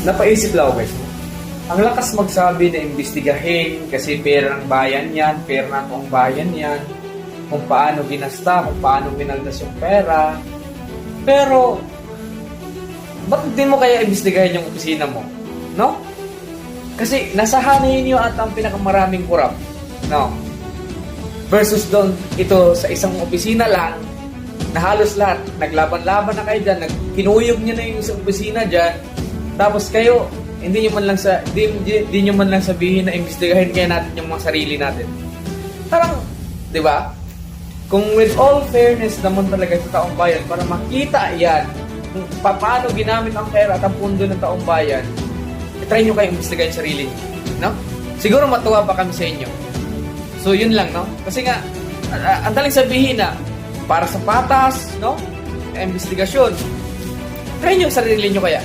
Napaisip lang ako guys. Ang lakas magsabi na imbestigahin kasi pera ng bayan yan, pera ng buong bayan yan, kung paano ginasta, kung paano binaldas yung pera. Pero, ba't di mo kaya imbestigahin yung opisina mo? No? Kasi nasahanin nyo at ang pinakamaraming kurap. No? Versus doon, ito sa isang opisina lang, na halos lahat, naglaban-laban na kayo dyan, kinuyog nyo na yung isang opisina dyan, tapos kayo, hindi nyo man lang sabihin na imbestigahin kaya natin yung mga sarili natin. Parang, di ba? Kung with all fairness naman talaga sa taong bayan, para makita yan, kung paano ginamit ang pera at ang pundo ng taong bayan, try nyo kayo imbestigahin sarili nyo. No? Siguro matuwa pa kami sa inyo. So, yun lang, no? Kasi nga, ang daling sabihin na, para sa patas, no? Investigasyon. Try nyo sarili nyo kaya.